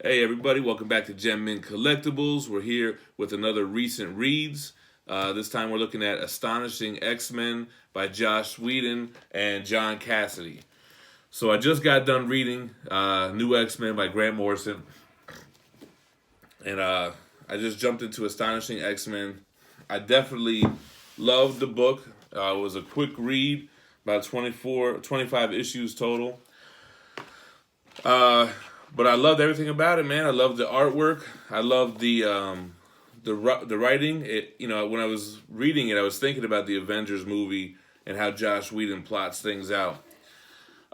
Hey everybody, welcome back to Gem Mint Collectibles. We're here with another recent reads. This time we're looking at Astonishing X-Men by Josh Whedon and John Cassidy. So I just got done reading New X-Men by Grant Morrison. And I just jumped into Astonishing X-Men. I definitely loved the book. It was a quick read, about 25 issues total. But I loved everything about it, man. I loved the artwork. I loved the writing. When I was reading it, I was thinking about the Avengers movie and how Josh Whedon plots things out.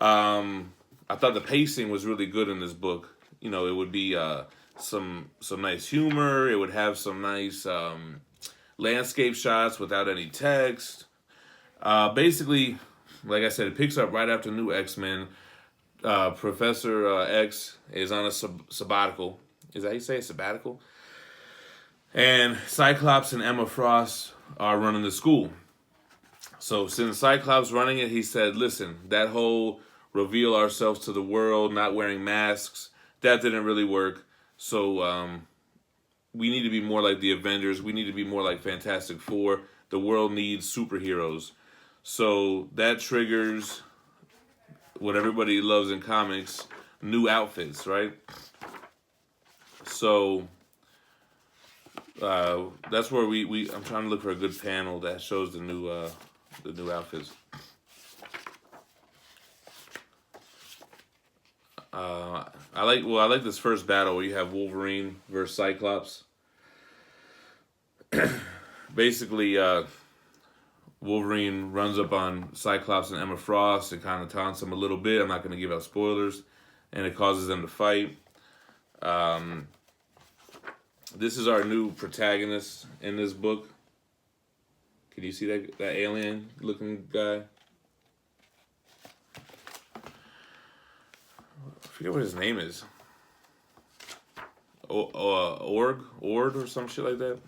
I thought the pacing was really good in this book. It would be some nice humor. It would have some nice landscape shots without any text. Basically, like I said, it picks up right after New X-Men. Professor X is on a sabbatical. Is that how you say it? Sabbatical? And Cyclops and Emma Frost are running the school. So since Cyclops running it, he said, listen, that whole reveal ourselves to the world, not wearing masks, that didn't really work. So we need to be more like the Avengers. We need to be more like Fantastic Four. The world needs superheroes. So that triggers what everybody loves in comics, new outfits, right? So that's where I'm trying to look for a good panel that shows the new outfits. I like this first battle where you have Wolverine versus Cyclops. Basically, Wolverine runs up on Cyclops and Emma Frost and kind of taunts them a little bit. I'm not going to give out spoilers. And it causes them to fight. This is our new protagonist in this book. Can you see that alien-looking guy? I forget what his name is. Ord or some shit like that.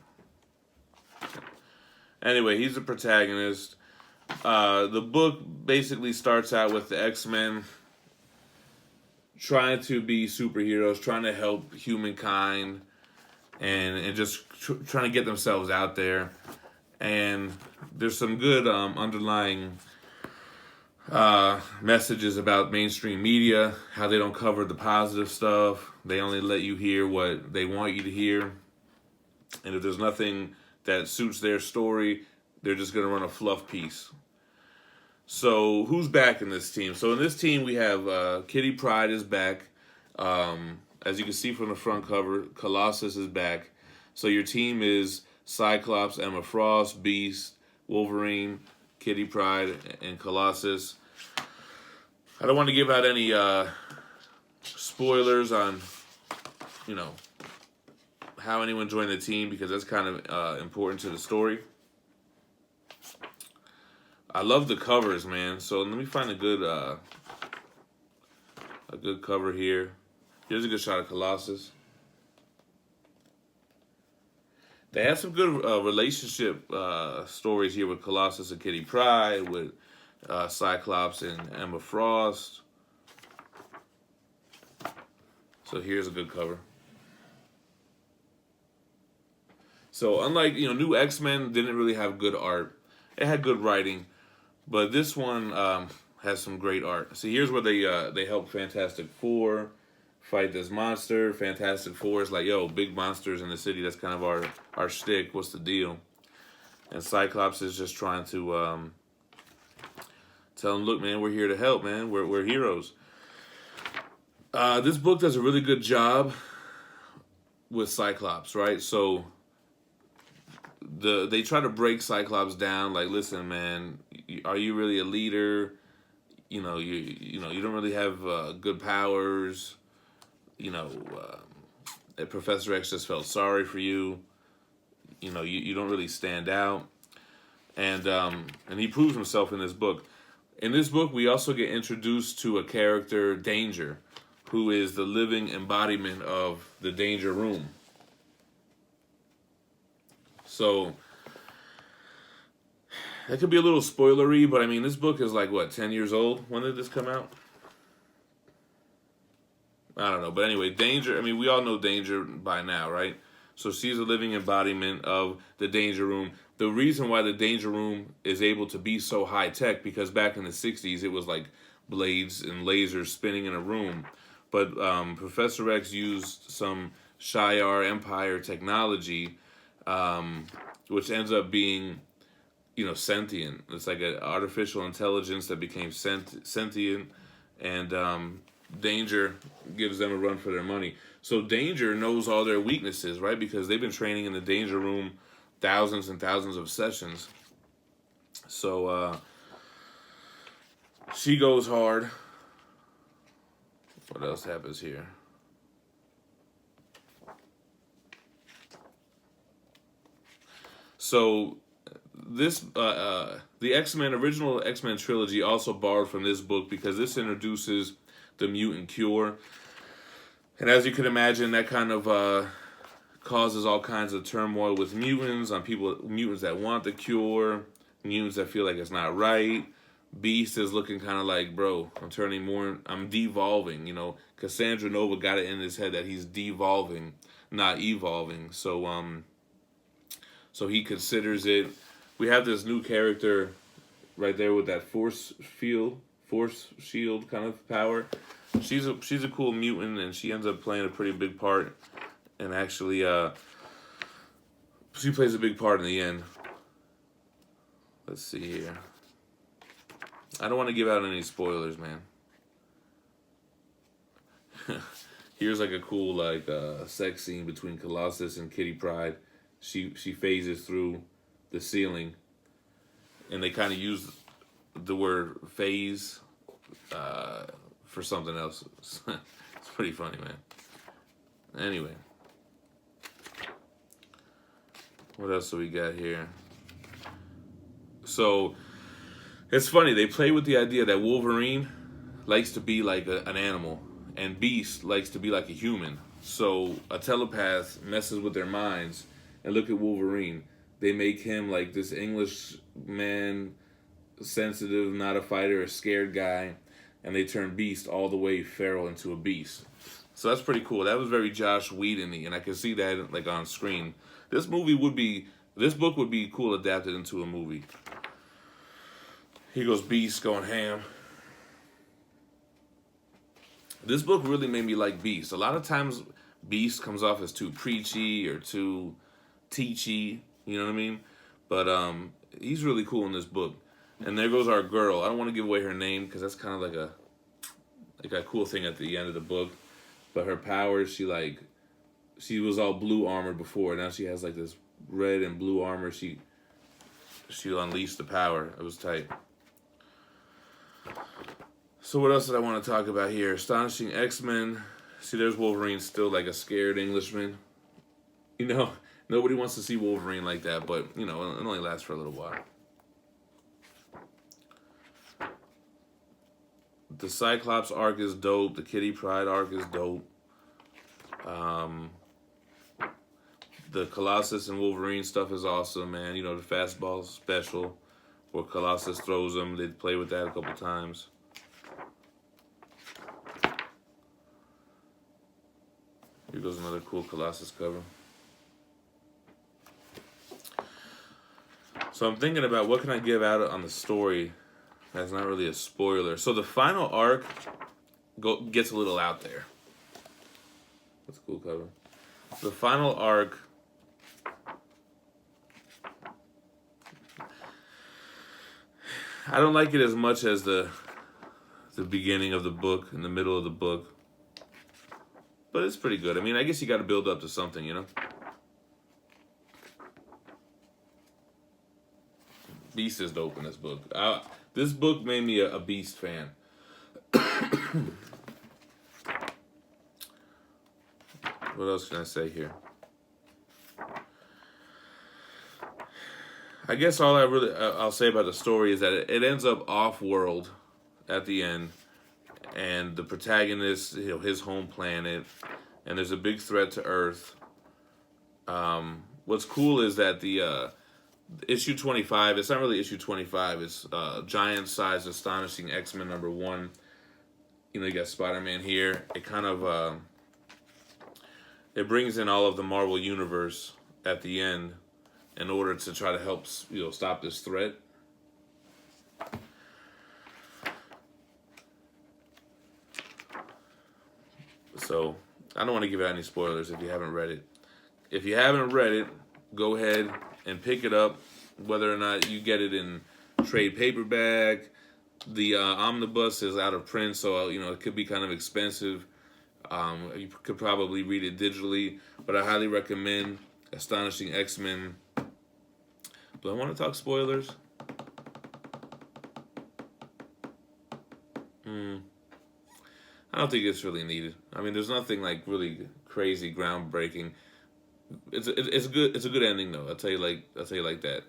Anyway, he's the protagonist. The book basically starts out with the X-Men trying to be superheroes, trying to help humankind, and just trying to get themselves out there. And there's some good underlying messages about mainstream media, how they don't cover the positive stuff. They only let you hear what they want you to hear. And if there's nothing that suits their story, they're just going to run a fluff piece. So who's back in this team? So in this team we have Kitty Pryde is back. As you can see from the front cover, Colossus is back. So your team is Cyclops, Emma Frost, Beast, Wolverine, Kitty Pryde, and Colossus. I don't want to give out any spoilers on, how anyone joined the team, because that's kind of important to the story. I love the covers, man. So let me find a good cover here. Here's a good shot of Colossus. They have some good relationship stories here with Colossus and Kitty Pryde, with Cyclops and Emma Frost. So here's a good cover. So unlike, New X-Men didn't really have good art. It had good writing, but this one has some great art. So here's where they help Fantastic Four fight this monster. Fantastic Four is like, yo, big monsters in the city. That's kind of our shtick. What's the deal? And Cyclops is just trying to tell him, look, man, we're here to help, man. We're heroes. This book does a really good job with Cyclops, right? So they try to break Cyclops down, like, listen, man, are you really a leader? You don't really have good powers. Professor X just felt sorry for you. You don't really stand out. And he proves himself in this book. In this book, we also get introduced to a character, Danger, who is the living embodiment of the Danger Room. So that could be a little spoilery, but I mean, this book is like, what, 10 years old? When did this come out? I don't know. But anyway, Danger, I mean, we all know Danger by now, right? So she's a living embodiment of the Danger Room. The reason why the Danger Room is able to be so high tech, because back in the 60s, it was like blades and lasers spinning in a room. But Professor X used some Shi'ar Empire technology, which ends up being, sentient. It's like an artificial intelligence that became sentient, and Danger gives them a run for their money. So Danger knows all their weaknesses, right? Because they've been training in the Danger Room thousands and thousands of sessions. So she goes hard. What else happens here? So this the original X-Men trilogy also borrowed from this book, because this introduces the Mutant Cure. And as you can imagine, that kind of causes all kinds of turmoil with mutants, on mutants that want the cure, mutants that feel like it's not right. Beast is looking kind of like, bro, I'm devolving, Cassandra Nova got it in his head that he's devolving, not evolving. So he considers it. We have this new character right there with that force shield kind of power. She's a cool mutant, and she ends up playing a pretty big part. And actually, she plays a big part in the end. Let's see here. I don't want to give out any spoilers, man. Here's like a cool sex scene between Colossus and Kitty Pryde. She phases through the ceiling, and they kind of use the word phase for something else. It's pretty funny, man. Anyway, what else do we got here? So it's funny, they play with the idea that Wolverine likes to be like an animal, and Beast likes to be like a human. So a telepath messes with their minds. And look at Wolverine. They make him like this English man, sensitive, not a fighter, a scared guy. And they turn Beast all the way feral into a beast. So that's pretty cool. That was very Josh Whedon-y, and I can see that like on screen. This book would be cool adapted into a movie. Here goes Beast going ham. This book really made me like Beast. A lot of times Beast comes off as too preachy or too teachy, you know what I mean? But he's really cool in this book. And there goes our girl. I don't want to give away her name, because that's kind of like a cool thing at the end of the book. But her powers, she was all blue armored before. Now she has like this red and blue armor. She unleashed the power. It was tight. So what else did I want to talk about here? Astonishing X-Men. See, there's Wolverine still like a scared Englishman. Nobody wants to see Wolverine like that, but, it only lasts for a little while. The Cyclops arc is dope. The Kitty Pryde arc is dope. The Colossus and Wolverine stuff is awesome, man. The fastball special where Colossus throws them. They play with that a couple times. Here goes another cool Colossus cover. So I'm thinking about what can I give out on the story that's not really a spoiler. So the final arc gets a little out there. That's a cool cover. The final arc, I don't like it as much as the beginning of the book and the middle of the book. But it's pretty good. I mean, I guess you got to build up to something, Beast is dope in this book. This book made me a Beast fan. What else can I say here? I guess all I'll say about the story is that it ends up off-world at the end, and the protagonist, his home planet, and there's a big threat to Earth. What's cool is that the issue 25, it's not really issue 25, it's giant-sized Astonishing X-Men #1. you got Spider-Man here. It kind of it brings in all of the Marvel universe at the end in order to try to help stop this threat. So I don't want to give out any spoilers if you haven't read it. If you haven't read it, go ahead and pick it up, whether or not you get it in trade paperback. The Omnibus is out of print, so it could be kind of expensive. You could probably read it digitally, but I highly recommend Astonishing X-Men. Do I want to talk spoilers? I don't think it's really needed. I mean, there's nothing like really crazy, groundbreaking. It's a good ending though. I'll tell you like that.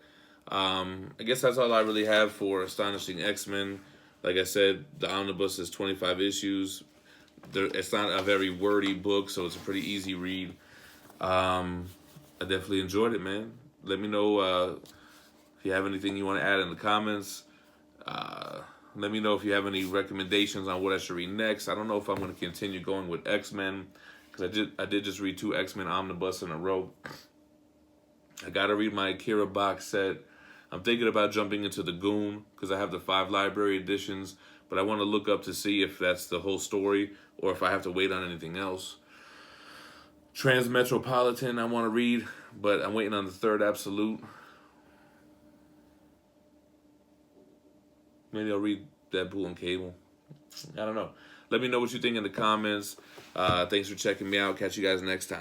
I guess that's all I really have for Astonishing X-Men. Like I said, the Omnibus is 25 issues. It's not a very wordy book, so it's a pretty easy read. I definitely enjoyed it, man. Let me know if you have anything you want to add in the comments. Let me know if you have any recommendations on what I should read next. I don't know if I'm going to continue going with X-Men, because I did just read 2 X-Men Omnibus in a row. I got to read my Akira box set. I'm thinking about jumping into the Goon, because I have the 5 library editions, but I want to look up to see if that's the whole story or if I have to wait on anything else. Transmetropolitan I want to read, but I'm waiting on the 3rd Absolute. Maybe I'll read Deadpool and Cable. I don't know. Let me know what you think in the comments. Thanks for checking me out. Catch you guys next time.